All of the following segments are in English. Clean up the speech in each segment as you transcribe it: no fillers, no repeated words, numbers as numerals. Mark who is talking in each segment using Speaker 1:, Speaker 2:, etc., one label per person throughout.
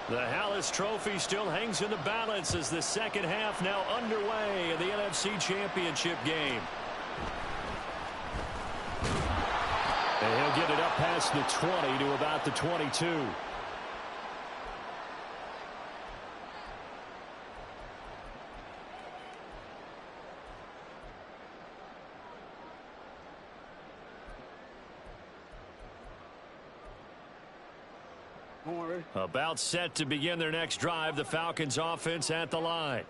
Speaker 1: The Hallis Trophy still hangs in the balance as the second half now underway in the NFC Championship game. And he'll get it up past the 20 to about the 22. About set to begin their next drive, the Falcons offense at the line.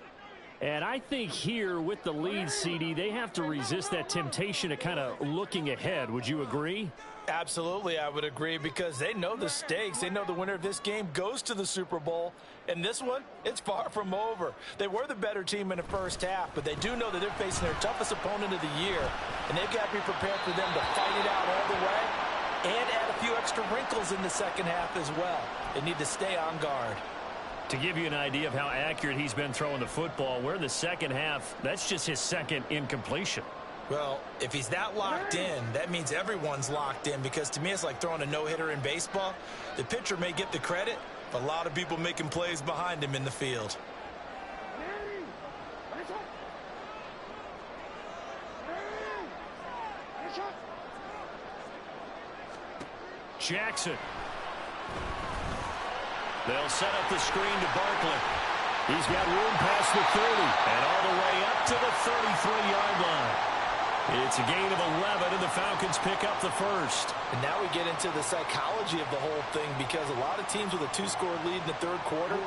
Speaker 2: And I think here with the lead, CD, they have to resist that temptation of kind of looking ahead. Would you agree?
Speaker 3: Absolutely, I would agree, because they know the stakes. They know the winner of this game goes to the Super Bowl. And this one, it's far from over. They were the better team in the first half, but they do know that they're facing their toughest opponent of the year. And they've got to be prepared for them to fight it out all the way and add a few extra wrinkles in the second half as well. They need to stay on guard.
Speaker 1: To give you an idea of how accurate he's been throwing the football, we're in the second half. That's just his second incompletion.
Speaker 3: Well, if he's that locked in, that means everyone's locked in, because to me it's like throwing a no-hitter in baseball. The pitcher may get the credit, but a lot of people making plays behind him in the field.
Speaker 1: Jackson. They'll set up the screen to Barkley. He's got room past the 30 and all the way up to the 33-yard line. It's a gain of 11, and the Falcons pick up the first.
Speaker 3: And now we get into the psychology of the whole thing, because a lot of teams with a two-score lead in the third quarter,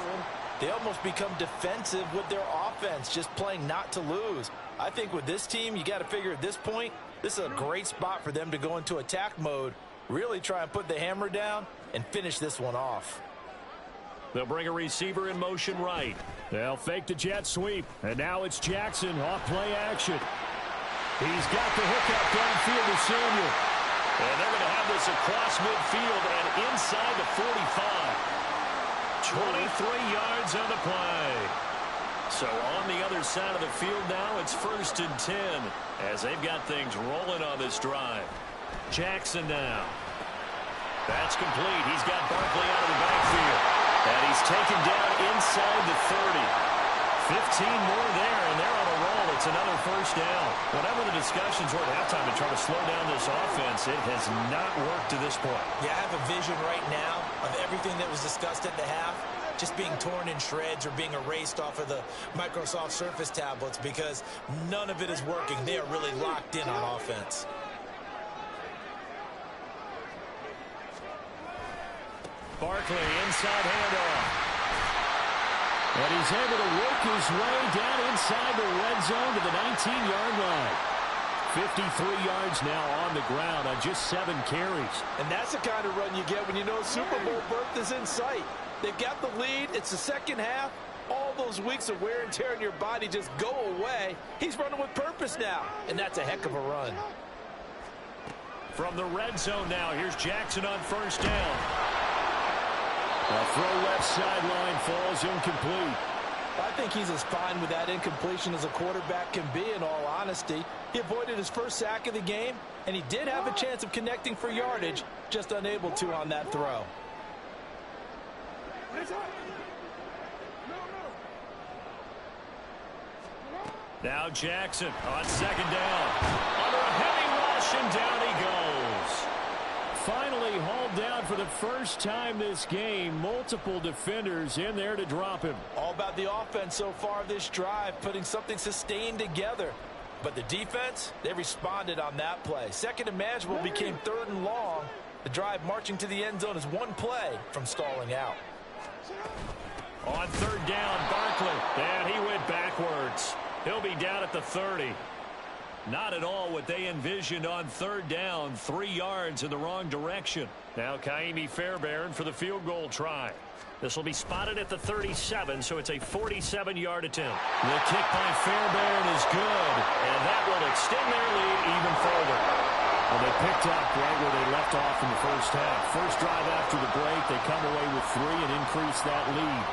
Speaker 3: they almost become defensive with their offense, just playing not to lose. I think with this team, you got to figure at this point, this is a great spot for them to go into attack mode, really try and put the hammer down and finish this one off.
Speaker 1: They'll bring a receiver in motion right. They'll fake the jet sweep, and now it's Jackson off play action. He's got the hook up downfield to Samuel. And they're going to have this across midfield and inside the 45. 23 yards on the play. So on the other side of the field now, it's 1st and 10 as they've got things rolling on this drive. Jackson now. That's complete. He's got Barkley out of the backfield. And he's taken down inside the 30. 15 more there, and they're on a roll. It's another first down. Whatever the discussions were at halftime to try to slow down this offense, it has not worked to this point.
Speaker 3: Yeah, I have a vision right now of everything that was discussed at the half just being torn in shreds or being erased off of the Microsoft Surface tablets, because none of it is working. They are really locked in on offense.
Speaker 1: Barkley, inside handoff. And he's able to work his way down inside the red zone to the 19-yard line. 53 yards now on the ground on just 7 carries.
Speaker 3: And that's the kind of run you get when you know Super Bowl berth is in sight. They've got the lead. It's the second half. All those weeks of wear and tear in your body just go away. He's running with purpose now, and that's a heck of a run.
Speaker 1: From the red zone now, here's Jackson on first down. A throw left sideline falls incomplete.
Speaker 3: I think he's as fine with that incompletion as a quarterback can be, in all honesty. He avoided his first sack of the game, and he did have a chance of connecting for yardage, just unable to on that throw.
Speaker 1: Now Jackson on second down. Under a heavy rush, and down he goes. Finally hauled down for the first time this game. Multiple defenders in there to drop him.
Speaker 3: All about the offense so far this drive, putting something sustained together. But the defense, they responded on that play. Second and manageable became 3rd and long. The drive marching to the end zone is one play from stalling out.
Speaker 1: On third down, Barkley. And he went backwards. He'll be down at the 30. Not at all what they envisioned on third down. 3 yards in the wrong direction. Now Kaimi Fairbairn for the field goal try. This will be spotted at the 37, so it's a 47-yard attempt. The kick by Fairbairn is good, and that will extend their lead even further. Well, they picked up right where they left off in the first half. First drive after the break, they come away with 3 and increase that lead.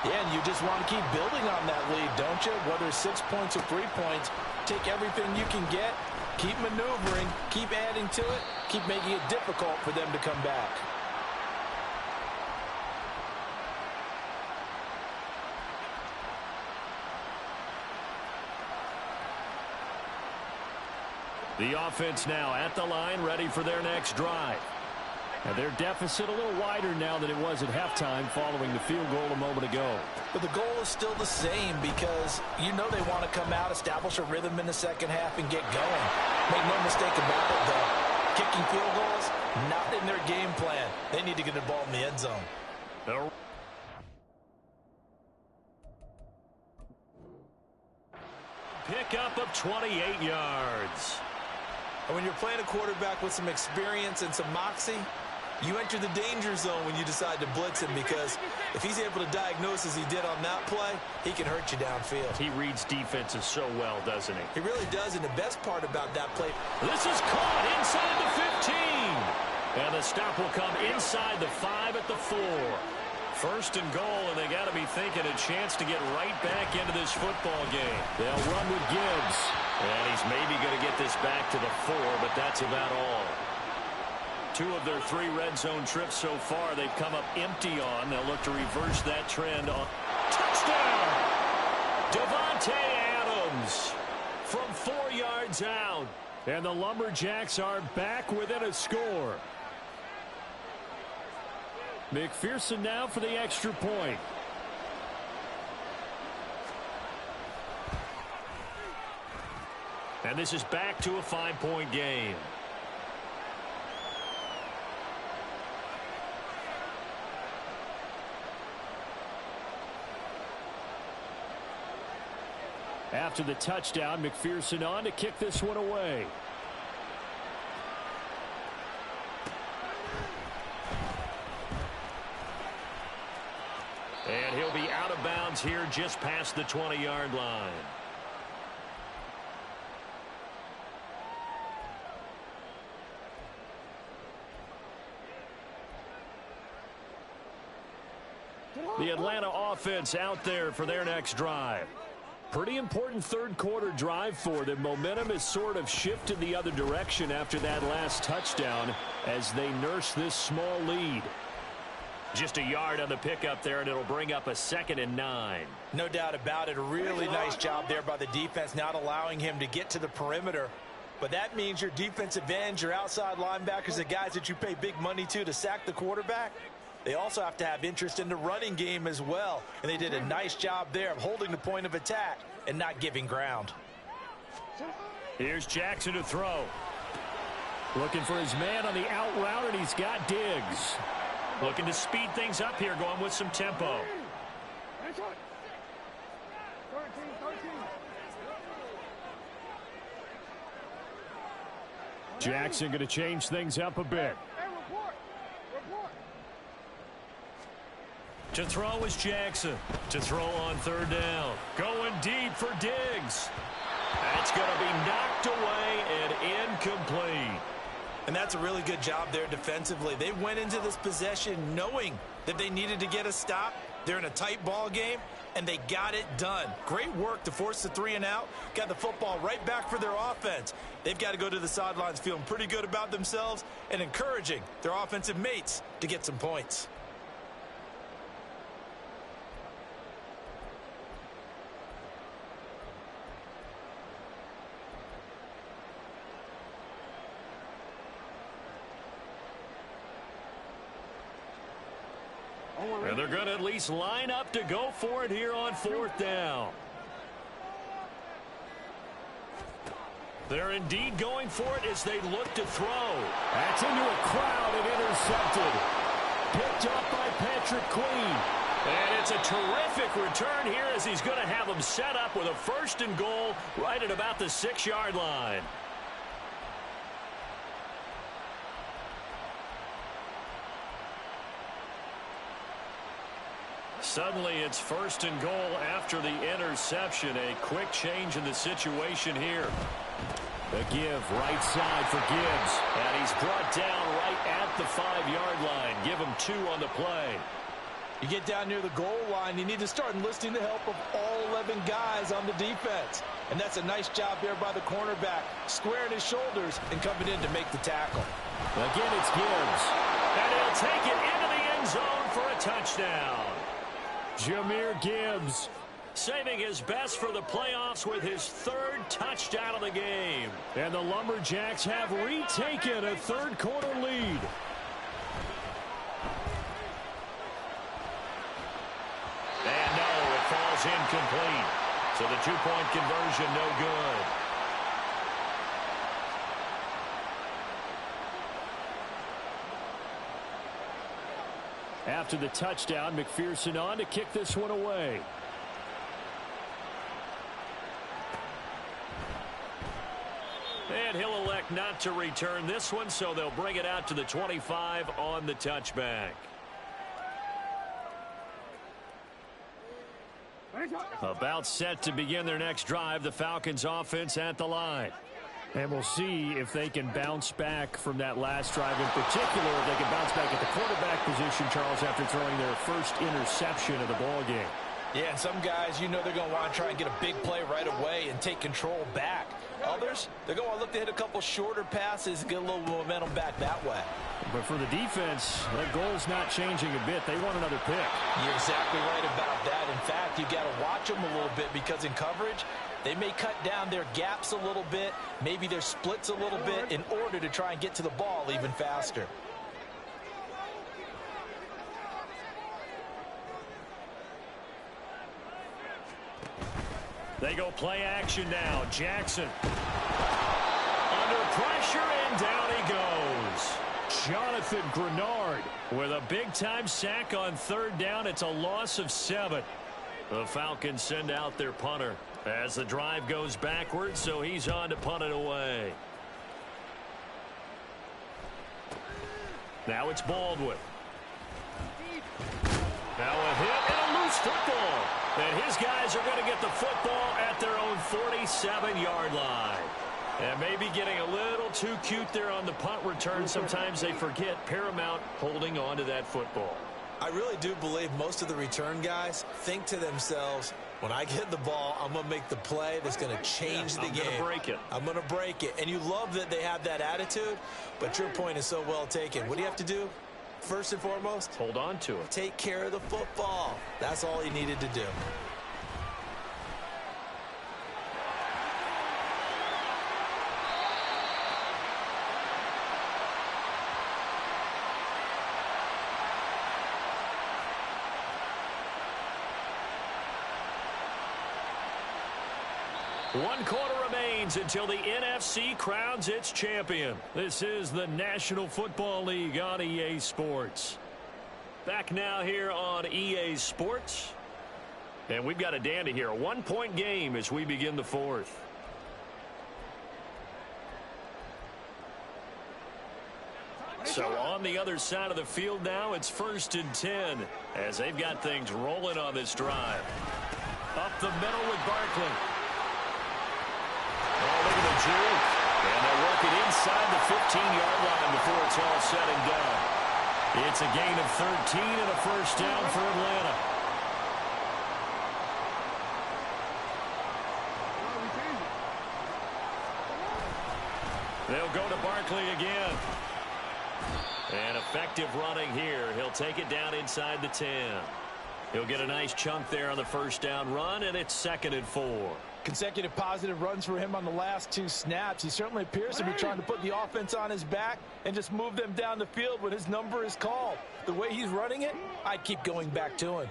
Speaker 3: Yeah, and you just want to keep building on that lead, don't you? Whether it's 6 points or 3 points, take everything you can get, keep maneuvering, keep adding to it, keep making it difficult for them to come back.
Speaker 1: The offense now at the line, ready for their next drive.
Speaker 2: And their deficit a little wider now than it was at halftime following the field goal a moment ago.
Speaker 3: But the goal is still the same because you know they want to come out, establish a rhythm in the second half, and get going. Make no mistake about it, though. Kicking field goals, not in their game plan. They need to get the ball in the end zone.
Speaker 1: Pickup of 28 yards.
Speaker 3: And when you're playing a quarterback with some experience and some moxie, you enter the danger zone when you decide to blitz him, because if he's able to diagnose as he did on that play, he can hurt you downfield.
Speaker 1: He reads defenses so well, doesn't he?
Speaker 3: He really does, and the best part about that play...
Speaker 1: This is caught inside the 15. And the stop will come inside the 5 at the 4. First and goal, and they got to be thinking a chance to get right back into this football game. They'll run with Gibbs. And he's maybe going to get this back to the 4, but that's about all. 2 of their 3 red zone trips so far they've come up empty on. They'll look to reverse that trend on. Touchdown! Davante Adams from 4 yards out.
Speaker 2: And the Lumberjacks are back within a score. McPherson now for the extra point.
Speaker 1: And this is back to a 5-point game.
Speaker 2: After the touchdown, McPherson on to kick this one away.
Speaker 1: And he'll be out of bounds here just past the 20-yard line. The Atlanta offense out there for their next drive.
Speaker 2: Pretty important third quarter drive for them. Momentum has sort of shifted the other direction after that last touchdown as they nurse this small lead.
Speaker 1: Just a yard on the pickup there, and it'll bring up a 2nd and 9.
Speaker 3: No doubt about it. A really nice job there by the defense, not allowing him to get to the perimeter. But that means your defensive ends, your outside linebackers, the guys that you pay big money to sack the quarterback, they also have to have interest in the running game as well. And they did a nice job there of holding the point of attack and not giving ground.
Speaker 1: Here's Jackson to throw.
Speaker 2: Looking for his man on the out route, and he's got Diggs.
Speaker 1: Looking to speed things up here, going with some tempo.
Speaker 2: Jackson going to change things up a bit.
Speaker 1: To throw is Jackson. To throw on 3rd down. Going deep for Diggs. That's going to be knocked away and incomplete.
Speaker 3: And that's a really good job there defensively. They went into this possession knowing that they needed to get a stop. They're in a tight ball game, and they got it done. Great work to force the 3 and out. Got the football right back for their offense. They've got to go to the sidelines feeling pretty good about themselves and encouraging their offensive mates to get some points.
Speaker 1: And they're going to at least line up to go for it here on 4th down. They're indeed going for it as they look to throw.
Speaker 2: That's into a crowd and intercepted. Picked up by Patrick Queen.
Speaker 1: And it's a terrific return here as he's going to have them set up with a 1st and goal right at about the 6-yard line. Suddenly it's 1st and goal after the interception. A quick change in the situation here.
Speaker 2: The give right side for Gibbs.
Speaker 1: And he's brought down right at the 5-yard line. Give him 2 on the play.
Speaker 3: You get down near the goal line, you need to start enlisting the help of all 11 guys on the defense. And that's a nice job there by the cornerback, squaring his shoulders and coming in to make the tackle.
Speaker 2: Again, it's Gibbs.
Speaker 1: And he'll take it into the end zone for a touchdown.
Speaker 2: Jahmyr Gibbs saving his best for the playoffs with his third touchdown of the game.
Speaker 1: And the Lumberjacks have retaken a third-quarter lead.
Speaker 2: And no, it falls incomplete. So the two-point conversion no good.
Speaker 1: After the touchdown, McPherson on to kick this one away.
Speaker 2: And he'll elect not to return this one, so they'll bring it out to the 25 on the touchback. About set to begin their next drive, the Falcons offense at the line.
Speaker 1: And we'll see if they can bounce back from that last drive. In particular, if they can bounce back at the quarterback position, Charles, after throwing their first interception of the ball game.
Speaker 3: Yeah, and some guys, you know they're going to want to try and get a big play right away and take control back. Others, they're going to look to hit a couple shorter passes and get a little momentum back that way.
Speaker 1: But for the defense, that goal's not changing a bit. They want another pick.
Speaker 3: You're exactly right about that. In fact, you got to watch them a little bit because in coverage, they may cut down their gaps a little bit, maybe their splits a little bit in order to try and get to the ball even faster.
Speaker 2: They go play action now. Jackson under pressure, and down he goes.
Speaker 1: Jonathan Grenard
Speaker 2: With a big-time sack on third down, it's a loss of 7. The Falcons send out their punter as the drive goes backwards, so he's on to punt it away. Now it's Baldwin. Now a hit and a loose football. And his guys are going to get the football at their own 47-yard line. And maybe getting a little too cute there on the punt return. Sometimes they forget paramount holding on to that football.
Speaker 4: I really do believe most of the return guys think to themselves, when I get the ball, I'm going to make the play that's going to change the game.
Speaker 2: I'm going to break it.
Speaker 4: I'm going to break it. And you love that they have that attitude, but your point is so well taken. What do you have to do? First and foremost,
Speaker 2: hold on to it.
Speaker 4: Take care of the football. That's all he needed to do.
Speaker 2: One quarter remains until the NFC crowns its champion. This is the National Football League on EA Sports. Back now here on EA Sports. And we've got a dandy here. A one-point game as we begin the fourth. So on the other side of the field now, it's 1st and 10 as they've got things rolling on this drive. Up the middle with Barkley. Oh, look at the juke. And they'll work it inside the 15-yard line before it's all said and done. It's a gain of 13 and a first down for Atlanta. They'll go to Barkley again. And effective running here. He'll take it down inside the 10. He'll get a nice chunk there on the first down run, and it's 2nd and 4.
Speaker 3: Consecutive positive runs for him on the last 2 snaps. He certainly appears to be trying to put the offense on his back and just move them down the field when his number is called. The way he's running it, I'd keep going back to him.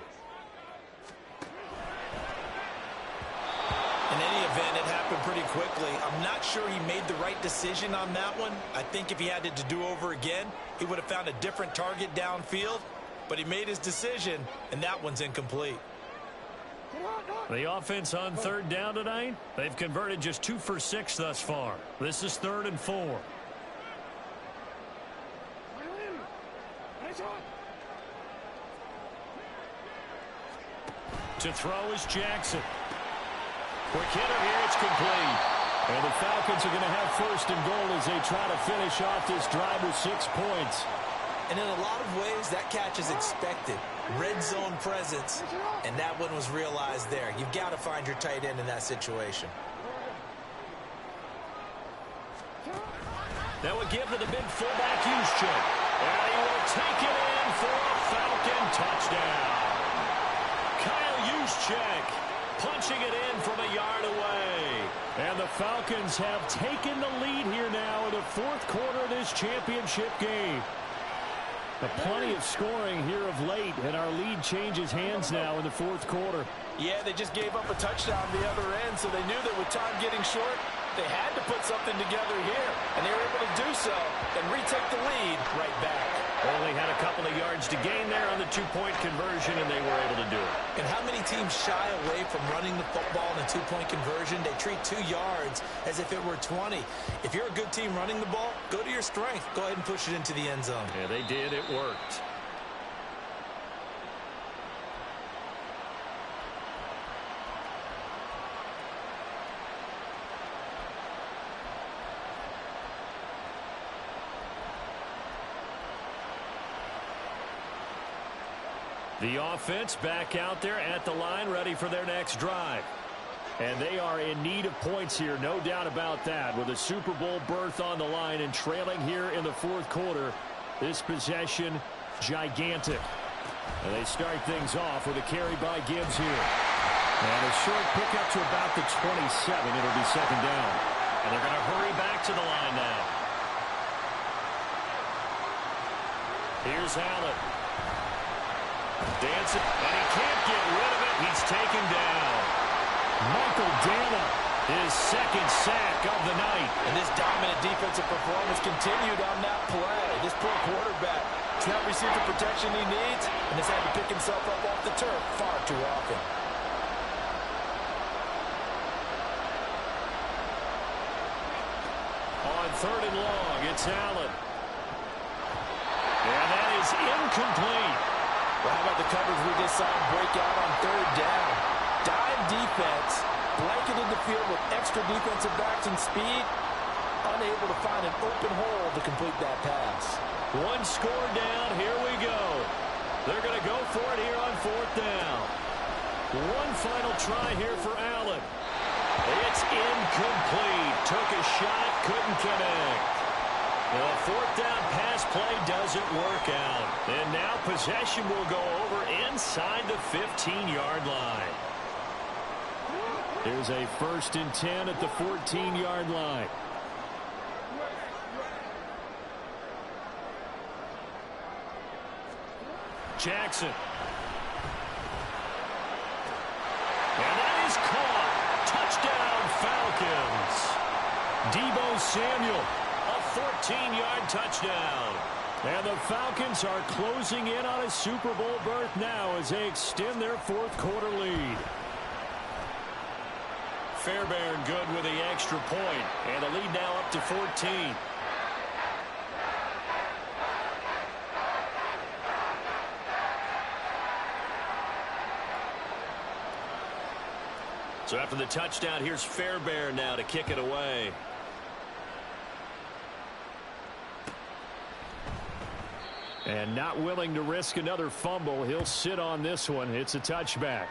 Speaker 4: In any event, it happened pretty quickly. I'm not sure he made the right decision on that one. I think if he had it to do over again, he would have found a different target downfield. But he made his decision, and that one's incomplete.
Speaker 2: The offense on third down tonight, they've converted just 2 for 6 thus far. This is 3rd and 4. To throw is Jackson. Quick hitter here, it's complete. And the Falcons are going to have 1st and goal as they try to finish off this drive with 6 points.
Speaker 4: And in a lot of ways, that catch is expected. Red zone presence, and that one was realized there. You've got to find your tight end in that situation.
Speaker 2: That would give to the big fullback, Juszczyk. And he will take it in for a Falcon touchdown. Kyle Juszczyk punching it in from a yard away.
Speaker 1: And the Falcons have taken the lead here now in the fourth quarter of this championship game. Plenty of scoring here of late, and our lead changes hands now in the fourth quarter.
Speaker 3: Yeah, they just gave up a touchdown the other end, so they knew that with time getting short, they had to put something together here, and they were able to do so and retake the lead right back.
Speaker 2: Only had a couple of yards to gain there on the two-point conversion, and they were able to do it.
Speaker 4: And how many teams shy away from running the football in a two-point conversion? They treat 2 yards as if it were 20. If you're a good team running the ball, go to your strength. Go ahead and push it into the end zone.
Speaker 2: Yeah, they did. It worked. The offense back out there at the line, ready for their next drive. And they are in need of points here, no doubt about that. With a Super Bowl berth on the line and trailing here in the fourth quarter, this possession gigantic. And they start things off with a carry by Gibbs here. And a short pickup to about the 27. It'll be second down. And they're going to hurry back to the line now. Here's Allen. Dancing, and he can't get rid of it. He's taken down.
Speaker 1: Michael Dana, his second sack of the night.
Speaker 3: And this dominant defensive performance continued on that play. This poor quarterback has not received the protection he needs and has had to pick himself up off the turf far too often.
Speaker 2: On third and long, it's Allen. And that is incomplete.
Speaker 3: Well, how about the coverage we just saw him break out on third down? Dime defense, blanketed the field with extra defensive backs and speed, unable to find an open hole to complete that pass.
Speaker 2: One score down, here we go. They're going to go for it here on fourth down. One final try here for Allen. It's incomplete. Took a shot, couldn't connect. The fourth down pass play doesn't work out. And now possession will go over inside the 15-yard line.
Speaker 1: There's a 1st and 10 at the 14-yard line.
Speaker 2: Jackson. And that is caught. Touchdown, Falcons. Deebo Samuel. A 14-yard touchdown.
Speaker 1: And the Falcons are closing in on a Super Bowl berth now as they extend their fourth quarter lead.
Speaker 2: Fairbairn good with the extra point. And the lead now up to 14. So after the touchdown, here's Fairbairn now to kick it away.
Speaker 1: And not willing to risk another fumble. He'll sit on this one. It's a touchback.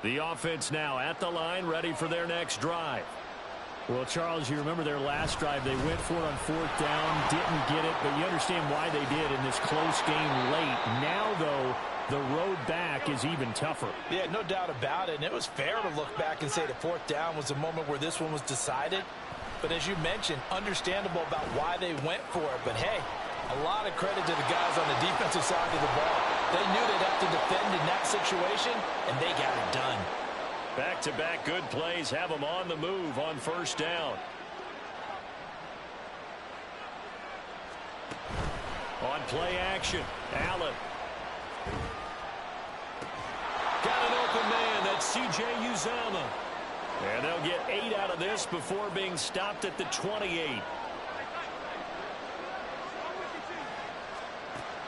Speaker 2: The offense now at the line, ready for their next drive.
Speaker 1: Well, Charles, you remember their last drive. They went for it on fourth down, didn't get it, but you understand why they did in this close game late. Now, though, the road back is even tougher.
Speaker 3: Yeah, no doubt about it. And it was fair to look back and say the fourth down was the moment where this one was decided. But as you mentioned, understandable about why they went for it. But, hey, a lot of credit to the guys on the defensive side of the ball. They knew they'd have to defend in that situation, and they got it done.
Speaker 2: Back-to-back good plays have them on the move on first down. On play action, Allen. Got an open man, that's C.J. Uzomah. And they'll get 8 out of this before being stopped at the 28.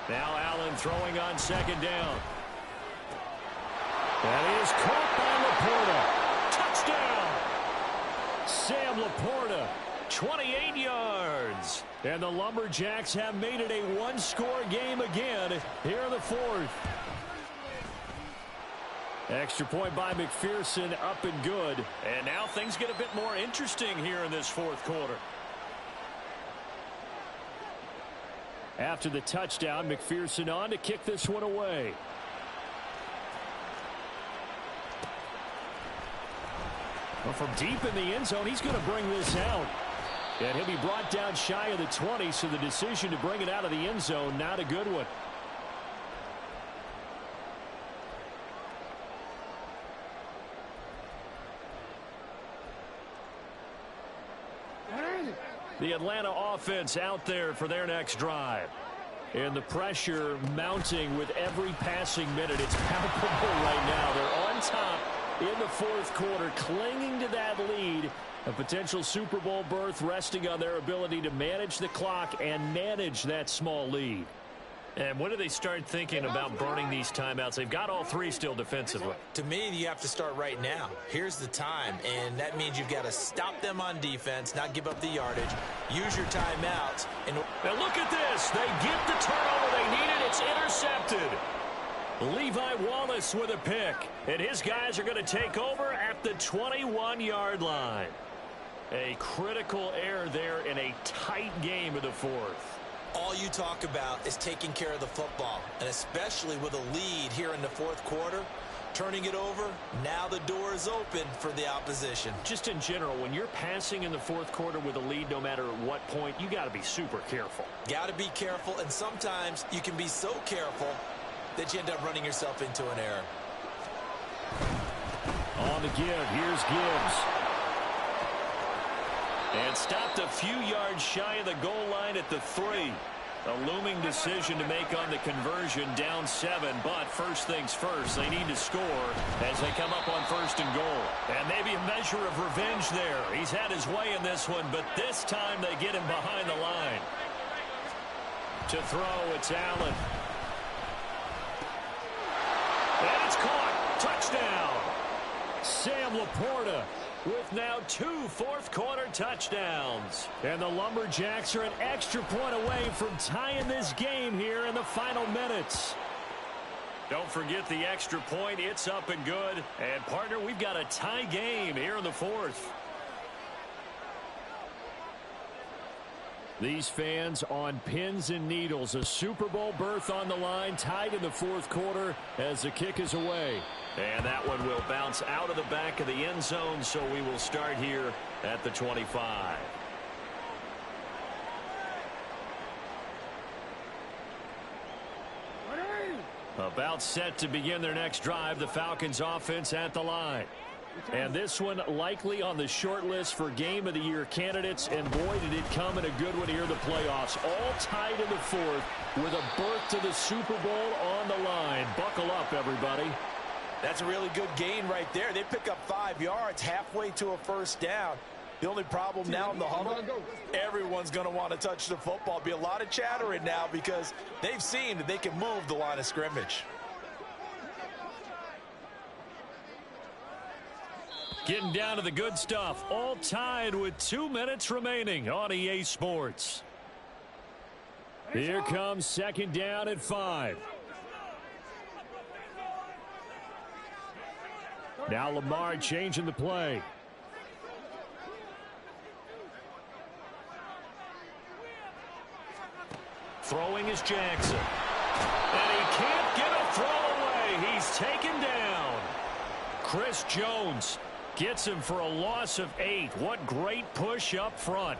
Speaker 2: Now Allen throwing on second down.
Speaker 1: That is caught by Laporta.
Speaker 2: Touchdown! Sam Laporta, 28 yards.
Speaker 1: And the Lumberjacks have made it a one-score game again here in the fourth. Extra point by McPherson, up and good.
Speaker 2: And now things get a bit more interesting here in this fourth quarter.
Speaker 1: After the touchdown, McPherson on to kick this one away. Well, from deep in the end zone, he's going to bring this out. And he'll be brought down shy of the 20, so the decision to bring it out of the end zone, not a good one. The Atlanta offense out there for their next drive. And the pressure mounting with every passing minute. It's palpable right now. They're on top in the fourth quarter, clinging to that lead. A potential Super Bowl berth resting on their ability to manage the clock and manage that small lead.
Speaker 2: And when do they start thinking about burning these timeouts? They've got all three still defensively.
Speaker 4: To me, you have to start right now. Here's the time, and that means you've got to stop them on defense, not give up the yardage, use your timeouts.
Speaker 2: Now look at this. They get the turnover they needed. It's intercepted. Levi Wallace with a pick, and his guys are going to take over at the 21-yard line. A critical error there in a tight game of the fourth.
Speaker 4: All you talk about is taking care of the football, and especially with a lead here in the fourth quarter, turning it over, now the door is open for the opposition.
Speaker 2: Just in general, when you're passing in the fourth quarter with a lead, no matter at what point, you got to be super careful.
Speaker 4: Got to be careful, and sometimes you can be so careful that you end up running yourself into an error.
Speaker 1: On the give, here's Gibbs.
Speaker 2: And stopped a few yards shy of the goal line at the 3. A looming decision to make on the conversion, down 7. But first things first, they need to score as they come up on first and goal. And maybe a measure of revenge there. He's had his way in this one, but this time they get him behind the line. To throw, it's Allen. And it's caught. Touchdown. Sam Laporta with now 2 fourth-quarter touchdowns. And the Lumberjacks are an extra point away from tying this game here in the final minutes. Don't forget the extra point. It's up and good. And, partner, we've got a tie game here in the fourth. These fans on pins and needles. A Super Bowl berth on the line, tied in the fourth quarter as the kick is away. And that one will bounce out of the back of the end zone, so we will start here at the 25. About set to begin their next drive, the Falcons offense at the line. And this one likely on the short list for Game of the Year candidates, and boy, did it come in a good one here in the playoffs. All tied in the fourth with a berth to the Super Bowl on the line. Buckle up, everybody.
Speaker 3: That's a really good gain right there. They pick up 5 yards halfway to a first down. The only problem now in the huddle, everyone's going to want to touch the football. Be a lot of chattering now because they've seen that they can move the line of scrimmage.
Speaker 2: Getting down to the good stuff. All tied with 2 minutes remaining on EA Sports. Here comes second down at 5. Now Lamar changing the play. Throwing is Jackson. And he can't get a throw away. He's taken down. Chris Jones gets him for a loss of 8. What great push up front.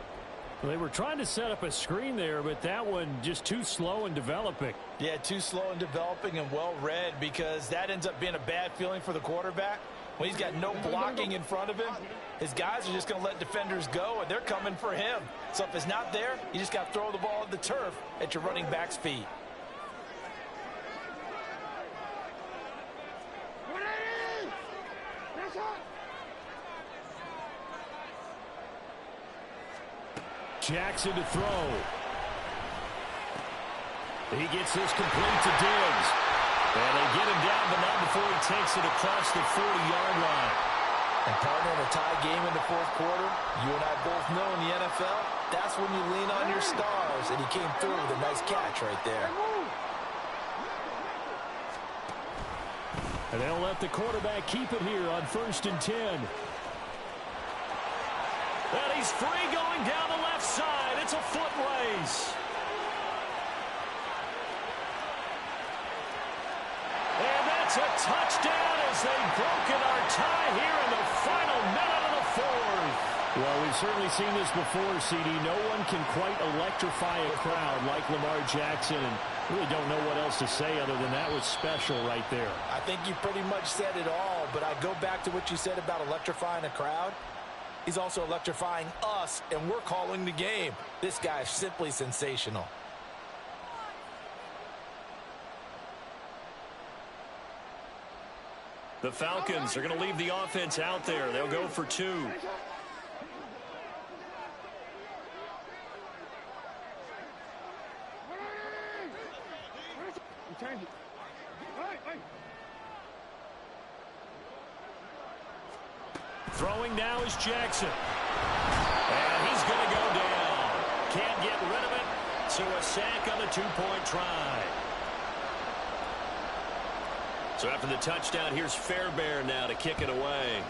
Speaker 2: Well, they were trying to set up a screen there, but that one just too slow in developing.
Speaker 3: Yeah, too slow in developing and well read, because that ends up being a bad feeling for the quarterback. When he's got no blocking in front of him, his guys are just going to let defenders go, and they're coming for him. So if it's not there, you just got to throw the ball at the turf at your running back's feet.
Speaker 1: Jackson to throw. He gets this complete to Diggs. And they get him down, but not before he takes it across the 40-yard line.
Speaker 3: And partner, in a tie game in the fourth quarter, you and I both know in the NFL, that's when you lean on your stars, and he came through with a nice catch right there.
Speaker 1: And they'll let the quarterback keep it here on 1st and 10.
Speaker 2: And he's free going down the left side. It's a foot race. it's a touchdown as they've broken our tie here in the final minute of the fourth.
Speaker 1: Well, we've certainly seen this before, CD. No one can quite electrify a crowd like Lamar Jackson, and really don't know what else to say other than that was special right there.
Speaker 3: I think you pretty much said it all, but I go back to what you said about electrifying a crowd. He's also electrifying us, and we're calling the game. This guy is simply sensational.
Speaker 2: The Falcons are going to leave the offense out there. They'll go for 2. Throwing now is Jackson. And he's going to go down. Can't get rid of it. So a sack on the 2-point try. So after the touchdown, here's Fairbairn now to kick it away.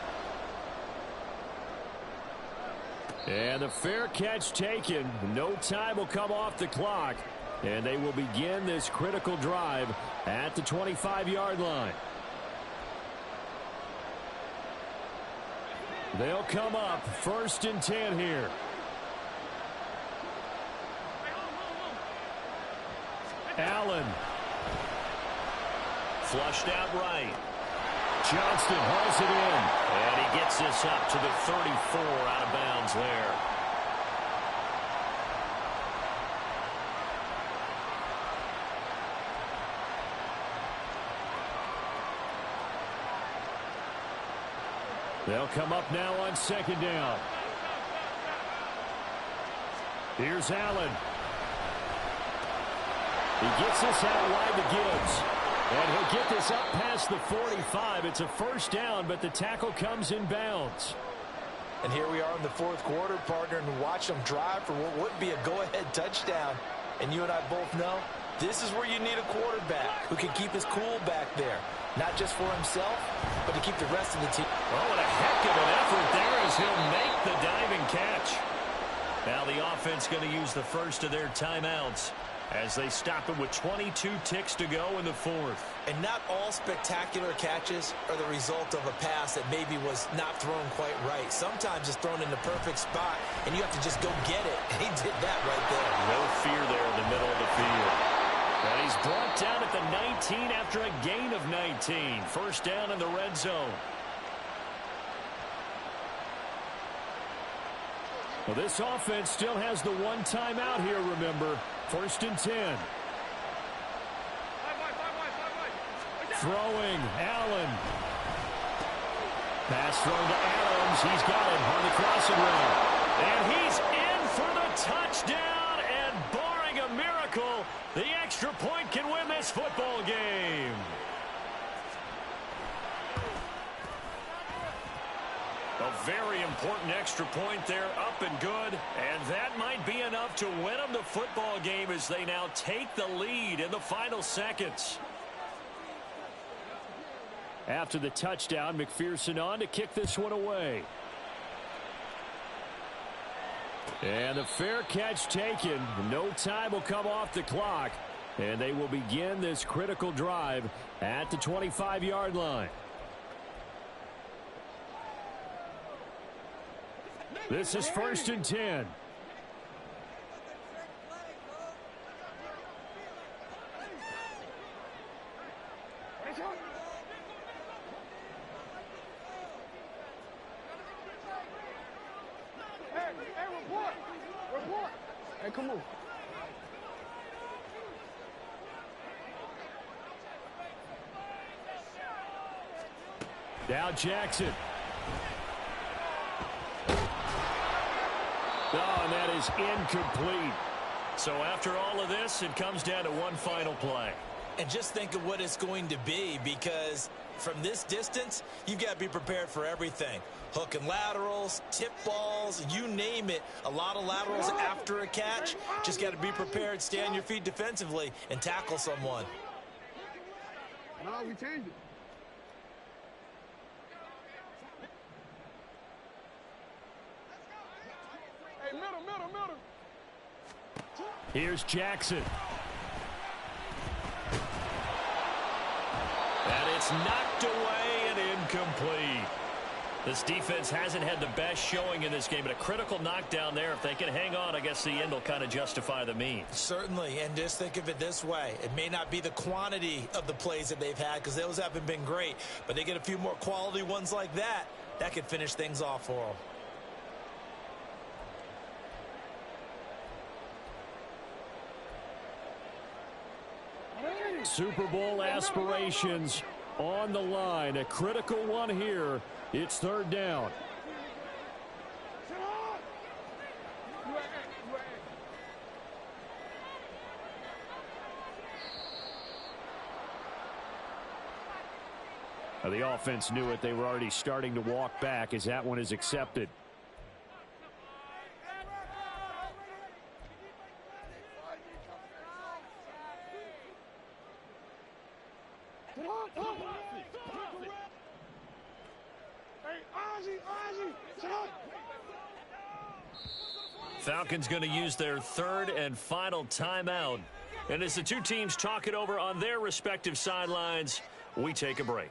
Speaker 1: And the fair catch taken. No time will come off the clock. And they will begin this critical drive at the 25-yard line. They'll come up 1st and 10 here. Allen.
Speaker 2: Flushed out right.
Speaker 1: Johnston hauls it in.
Speaker 2: And he gets this up to the 34 out of bounds there.
Speaker 1: They'll come up now on 2nd down. Here's Allen. He gets this out wide to Gibbs. And he'll get this up past the 45. It's a 1st down, but the tackle comes in bounds.
Speaker 3: And here we are in the 4th quarter, partner, and watch them drive for what would be a go-ahead touchdown. And you and I both know this is where you need a quarterback who can keep his cool back there. Not just for himself, but to keep the rest of the team.
Speaker 2: Oh, what a heck of an effort there as he'll make the diving catch. Now the offense going to use the first of their timeouts as they stop it with 22 ticks to go in the 4th.
Speaker 3: And not all spectacular catches are the result of a pass that maybe was not thrown quite right. Sometimes it's thrown in the perfect spot, and you have to just go get it. And he did that right there.
Speaker 2: No fear there in the middle of the field. And he's brought down at the 19 after a gain of 19. 1st down in the red zone.
Speaker 1: Well, this offense still has the 1 timeout here, remember. 1st and 10. Throwing, Allen. Pass thrown to Adams. He's got it on the crossing route.
Speaker 2: And he's in for the touchdown. And barring a miracle, the extra point can win this football game. A very important extra point there, up and good. And that might be enough to win them the football game as they now take the lead in the final seconds.
Speaker 1: After the touchdown, McPherson on to kick this one away. And the fair catch taken. No time will come off the clock. And they will begin this critical drive at the 25-yard line. This is 1st and 10.
Speaker 5: Report. Hey, come on.
Speaker 1: Now Jackson. Oh, and that is incomplete.
Speaker 2: So after all of this, it comes down to one final play.
Speaker 3: And just think of what it's going to be, because from this distance, you've got to be prepared for everything. Hook and laterals, tip balls, you name it. A lot of laterals after a catch. Just got to be prepared, stay on your feet defensively, and tackle someone.
Speaker 5: No, we changed it. Hey, middle.
Speaker 1: Here's Jackson.
Speaker 2: And it's knocked away and incomplete. This defense hasn't had the best showing in this game, but a critical knockdown there. If they can hang on, I guess the end will kind of justify the means.
Speaker 4: Certainly, and just think of it this way. It may not be the quantity of the plays that they've had because those haven't been great, but they get a few more quality ones like that. That could finish things off for them.
Speaker 1: Super Bowl aspirations on the line. A critical one here. It's third down. Now, the offense knew it. They were already starting to walk back as that one is accepted.
Speaker 2: Falcons going to use their third and final timeout. And as the two teams talk it over on their respective sidelines, we take a break.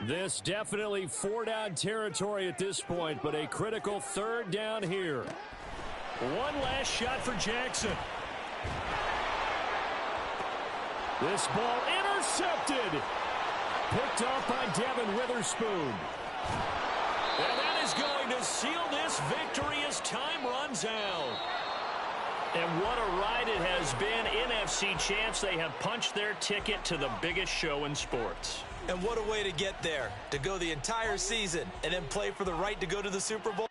Speaker 1: This definitely four-down territory at this point, but a critical third down here.
Speaker 2: One last shot for Jackson.
Speaker 1: This ball intercepted. Picked off by Devin Witherspoon.
Speaker 2: And that is going to seal this victory as time runs out. And what a ride it has been. NFC champs, they have punched their ticket to the biggest show in sports.
Speaker 4: And what a way to get there, to go the entire season and then play for the right to go to the Super Bowl.